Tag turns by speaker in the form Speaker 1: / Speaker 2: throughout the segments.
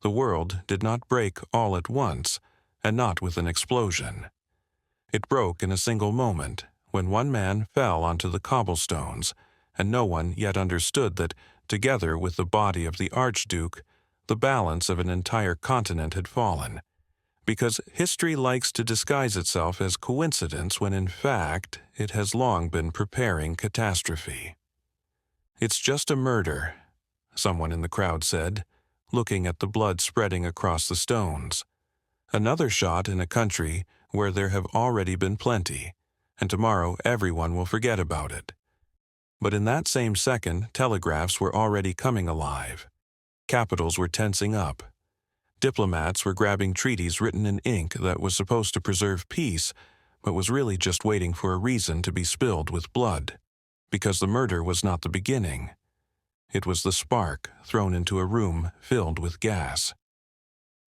Speaker 1: The world did not break all at once, and not with an explosion. It broke in a single moment, when one man fell onto the cobblestones, and no one yet understood that, together with the body of the Archduke, the balance of an entire continent had fallen, because history likes to disguise itself as coincidence when in fact it has long been preparing catastrophe. "It's just a murder," someone in the crowd said, looking at the blood spreading across the stones. "Another shot in a country where there have already been plenty, and tomorrow everyone will forget about it." But in that same second, telegraphs were already coming alive. Capitals were tensing up. Diplomats were grabbing treaties written in ink that was supposed to preserve peace, but was really just waiting for a reason to be spilled with blood. Because the murder was not the beginning. It was the spark thrown into a room filled with gas.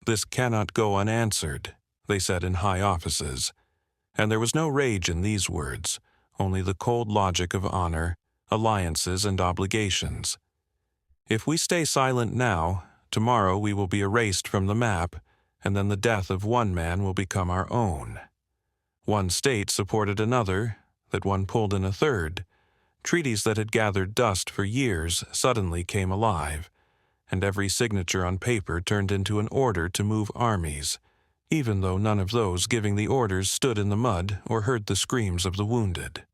Speaker 1: "This cannot go unanswered," they said in high offices. And there was no rage in these words, only the cold logic of honor, alliances, and obligations. "If we stay silent now, tomorrow we will be erased from the map, and then the death of one man will become our own." One state supported another, that one pulled in a third. Treaties that had gathered dust for years suddenly came alive, and every signature on paper turned into an order to move armies, even though none of those giving the orders stood in the mud or heard the screams of the wounded.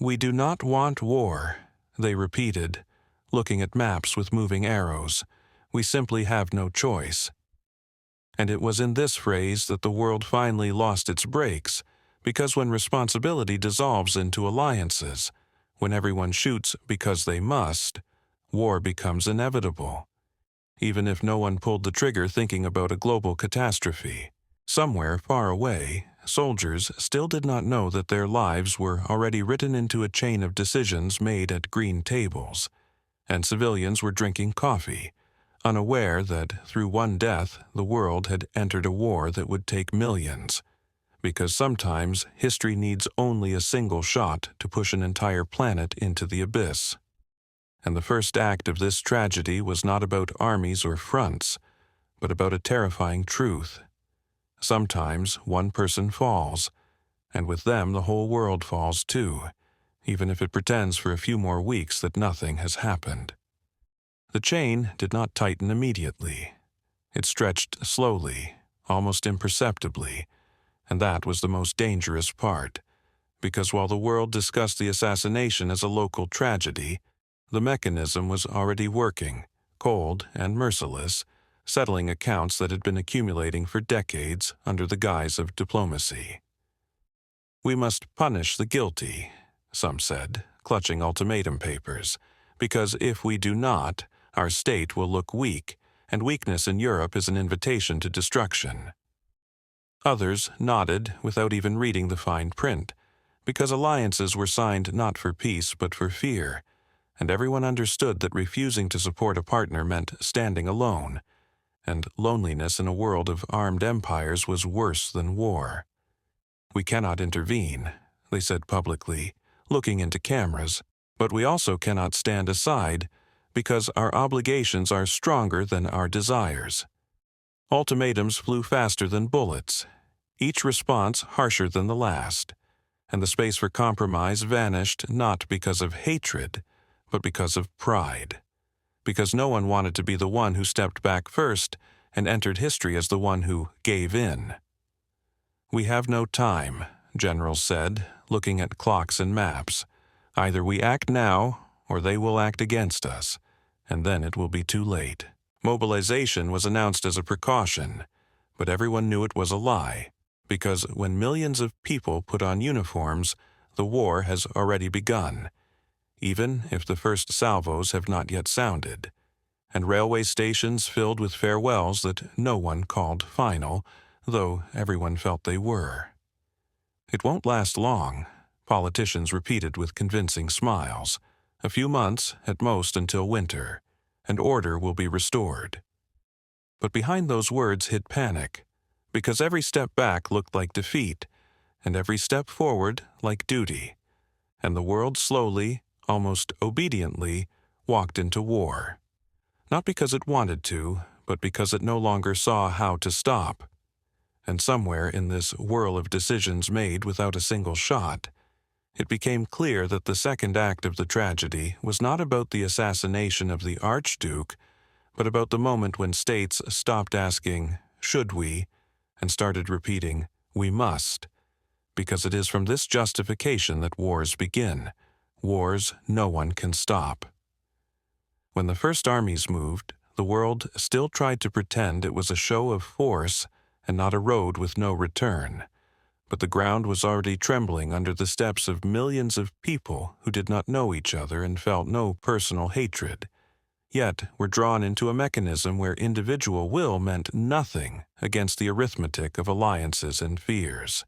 Speaker 1: "We do not want war," they repeated, looking at maps with moving arrows. "We simply have no choice." And it was in this phrase that the world finally lost its brakes, because when responsibility dissolves into alliances, when everyone shoots because they must, war becomes inevitable. Even if no one pulled the trigger thinking about a global catastrophe, somewhere far away, soldiers still did not know that their lives were already written into a chain of decisions made at green tables, and civilians were drinking coffee, unaware that through one death the world had entered a war that would take millions. Because sometimes history needs only a single shot to push an entire planet into the abyss. And the first act of this tragedy was not about armies or fronts, but about a terrifying truth. Sometimes one person falls, and with them the whole world falls too, even if it pretends for a few more weeks that nothing has happened. The chain did not tighten immediately. It stretched slowly, almost imperceptibly, and that was the most dangerous part, because while the world discussed the assassination as a local tragedy, the mechanism was already working, cold and merciless, settling accounts that had been accumulating for decades under the guise of diplomacy. "We must punish the guilty," some said, clutching ultimatum papers, "because if we do not, our state will look weak, and weakness in Europe is an invitation to destruction." Others nodded without even reading the fine print, because alliances were signed not for peace but for fear, and everyone understood that refusing to support a partner meant standing alone, and loneliness in a world of armed empires was worse than war. "We cannot intervene," they said publicly, looking into cameras, "but we also cannot stand aside, because our obligations are stronger than our desires." Ultimatums flew faster than bullets, each response harsher than the last, and the space for compromise vanished not because of hatred, but because of pride, because no one wanted to be the one who stepped back first and entered history as the one who gave in. "We have no time," generals said, looking at clocks and maps. "Either we act now, or they will act against us, and then it will be too late." Mobilization was announced as a precaution, but everyone knew it was a lie, because when millions of people put on uniforms, the war has already begun, even if the first salvos have not yet sounded, and railway stations filled with farewells that no one called final, though everyone felt they were. "It won't last long," politicians repeated with convincing smiles. "A few months, at most until winter, and order will be restored." But behind those words hid panic, because every step back looked like defeat, and every step forward like duty, and the world slowly, almost obediently, walked into war. Not because it wanted to, but because it no longer saw how to stop. And somewhere in this whirl of decisions made without a single shot, it became clear that the second act of the tragedy was not about the assassination of the Archduke, but about the moment when states stopped asking, "Should we?" and started repeating, "We must," because it is from this justification that wars begin. Wars no one can stop. When the first armies moved, the world still tried to pretend it was a show of force and not a road with no return. But the ground was already trembling under the steps of millions of people who did not know each other and felt no personal hatred, yet were drawn into a mechanism where individual will meant nothing against the arithmetic of alliances and fears.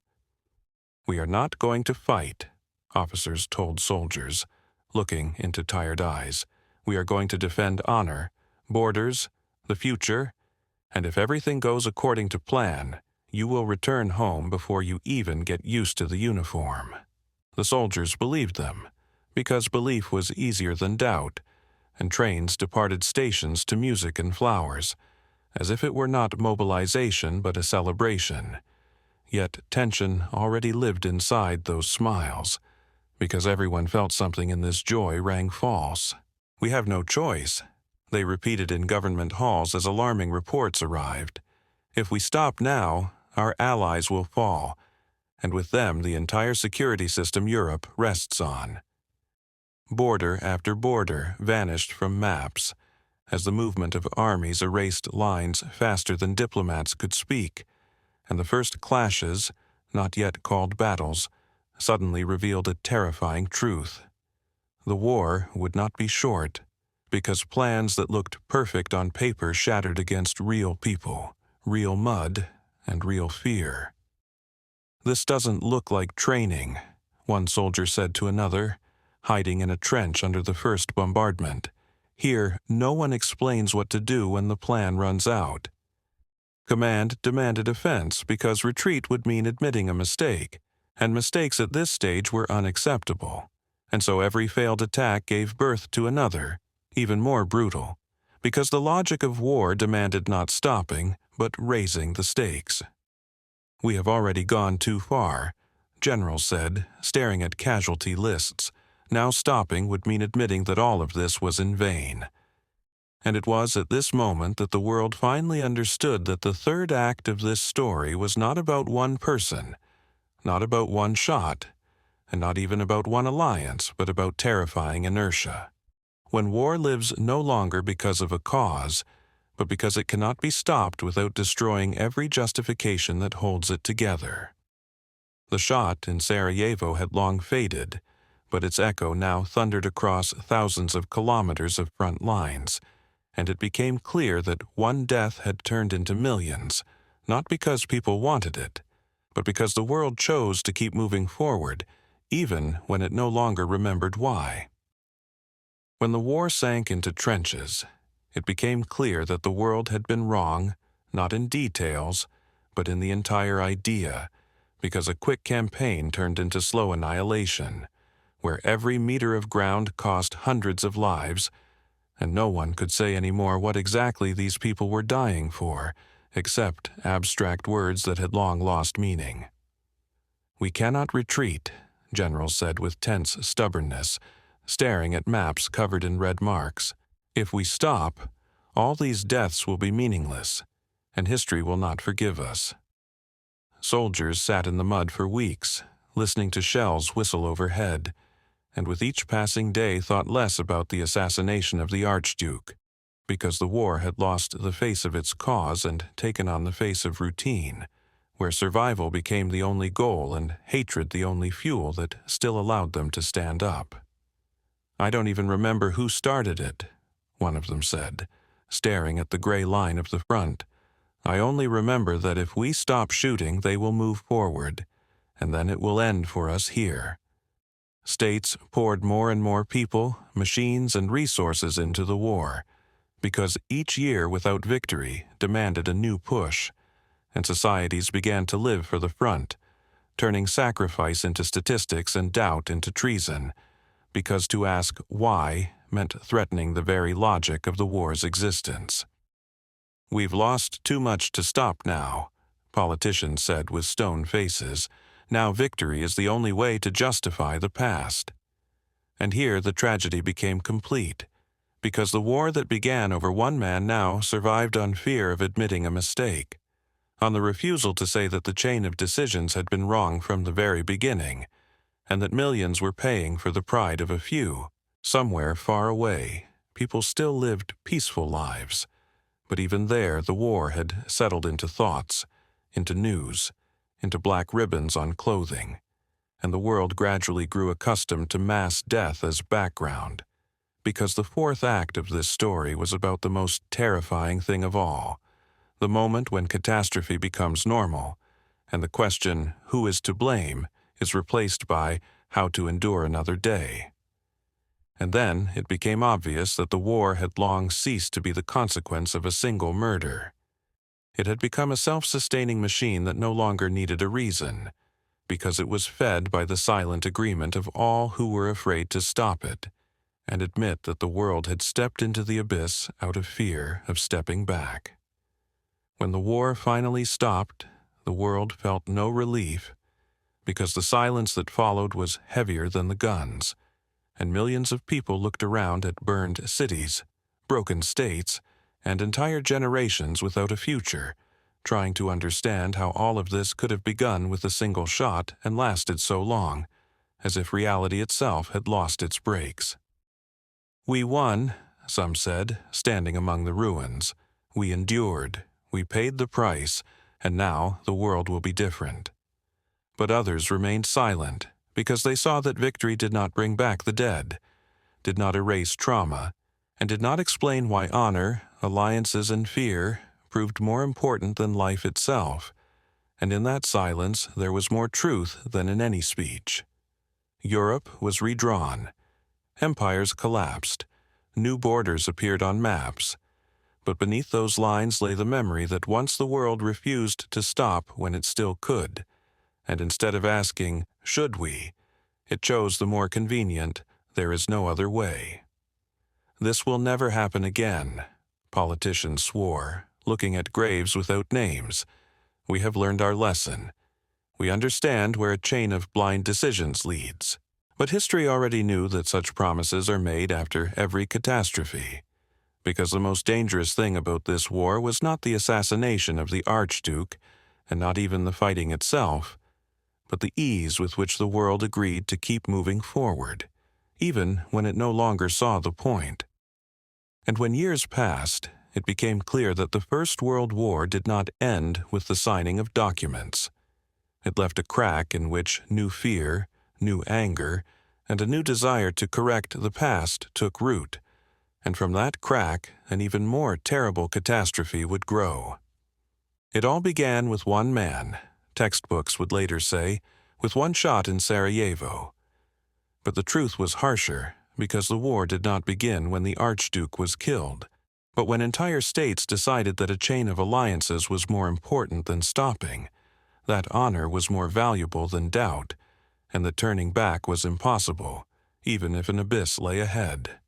Speaker 1: "We are not going to fight," officers told soldiers, looking into tired eyes. "We are going to defend honor, borders, the future, and if everything goes according to plan, you will return home before you even get used to the uniform." The soldiers believed them, because belief was easier than doubt, and trains departed stations to music and flowers, as if it were not mobilization but a celebration. Yet tension already lived inside those smiles, because everyone felt something in this joy rang false. "We have no choice," they repeated in government halls as alarming reports arrived. "If we stop now, our allies will fall, and with them the entire security system Europe rests on." Border after border vanished from maps, as the movement of armies erased lines faster than diplomats could speak, and the first clashes, not yet called battles, suddenly revealed a terrifying truth. The war would not be short, because plans that looked perfect on paper shattered against real people, real mud, and real fear. "This doesn't look like training," one soldier said to another, hiding in a trench under the first bombardment. "Here, no one explains what to do when the plan runs out." Command demanded offense because retreat would mean admitting a mistake, and mistakes at this stage were unacceptable. And so every failed attack gave birth to another, even more brutal, because the logic of war demanded not stopping, but raising the stakes. "We have already gone too far," generals said, staring at casualty lists. Now stopping would mean admitting that all of this was in vain. And it was at this moment that the world finally understood that the third act of this story was not about one person, not about one shot, and not even about one alliance, but about terrifying inertia. When war lives no longer because of a cause, but because it cannot be stopped without destroying every justification that holds it together. The shot in Sarajevo had long faded, but its echo now thundered across thousands of kilometers of front lines, and it became clear that one death had turned into millions, not because people wanted it, but because the world chose to keep moving forward, even when it no longer remembered why. When the war sank into trenches, it became clear that the world had been wrong, not in details, but in the entire idea, because a quick campaign turned into slow annihilation, where every meter of ground cost hundreds of lives, and no one could say anymore what exactly these people were dying for, except abstract words that had long lost meaning. "We cannot retreat," generals said with tense stubbornness, staring at maps covered in red marks. "If we stop, all these deaths will be meaningless, and history will not forgive us." Soldiers sat in the mud for weeks, listening to shells whistle overhead, and with each passing day thought less about the assassination of the Archduke, because the war had lost the face of its cause and taken on the face of routine, where survival became the only goal and hatred the only fuel that still allowed them to stand up. "I don't even remember who started it," one of them said, staring at the gray line of the front. "I only remember that if we stop shooting, they will move forward, and then it will end for us here." States poured more and more people, machines, and resources into the war, because each year without victory demanded a new push, and societies began to live for the front, turning sacrifice into statistics and doubt into treason, because to ask why meant threatening the very logic of the war's existence. "We've lost too much to stop now," politicians said with stone faces. "Now victory is the only way to justify the past." And here the tragedy became complete, because the war that began over one man now survived on fear of admitting a mistake, on the refusal to say that the chain of decisions had been wrong from the very beginning, and that millions were paying for the pride of a few. Somewhere far away, people still lived peaceful lives, but even there the war had settled into thoughts, into news, into black ribbons on clothing, and the world gradually grew accustomed to mass death as background, because the fourth act of this story was about the most terrifying thing of all, the moment when catastrophe becomes normal, and the question, who is to blame, is replaced by how to endure another day. And then it became obvious that the war had long ceased to be the consequence of a single murder. It had become a self-sustaining machine that no longer needed a reason, because it was fed by the silent agreement of all who were afraid to stop it and admit that the world had stepped into the abyss out of fear of stepping back. When the war finally stopped, the world felt no relief, because the silence that followed was heavier than the guns, and millions of people looked around at burned cities, broken states, and entire generations without a future, trying to understand how all of this could have begun with a single shot and lasted so long, as if reality itself had lost its brakes. "We won," some said, standing among the ruins. "We endured. We paid the price, and now the world will be different." But others remained silent, because they saw that victory did not bring back the dead, did not erase trauma, and did not explain why honor, alliances, and fear proved more important than life itself, and in that silence there was more truth than in any speech. Europe was redrawn. Empires collapsed. New borders appeared on maps. But beneath those lines lay the memory that once the world refused to stop when it still could, and instead of asking, "Should we?" it chose the more convenient, "There is no other way." "This will never happen again," politicians swore, looking at graves without names. "We have learned our lesson. We understand where a chain of blind decisions leads." But history already knew that such promises are made after every catastrophe, because the most dangerous thing about this war was not the assassination of the Archduke, and not even the fighting itself, but the ease with which the world agreed to keep moving forward, even when it no longer saw the point. And when years passed, it became clear that the First World War did not end with the signing of documents. It left a crack in which new fear, new anger, and a new desire to correct the past took root, and from that crack an even more terrible catastrophe would grow. It all began with one man, textbooks would later say, with one shot in Sarajevo. But the truth was harsher, because the war did not begin when the Archduke was killed, but when entire states decided that a chain of alliances was more important than stopping, that honor was more valuable than doubt, and that turning back was impossible, even if an abyss lay ahead.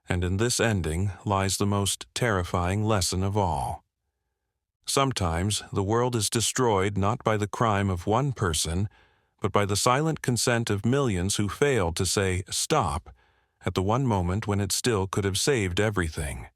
Speaker 1: And in this ending lies the most terrifying lesson of all. Sometimes the world is destroyed not by the crime of one person, but by the silent consent of millions who failed to say "stop" at the one moment when it still could have saved everything.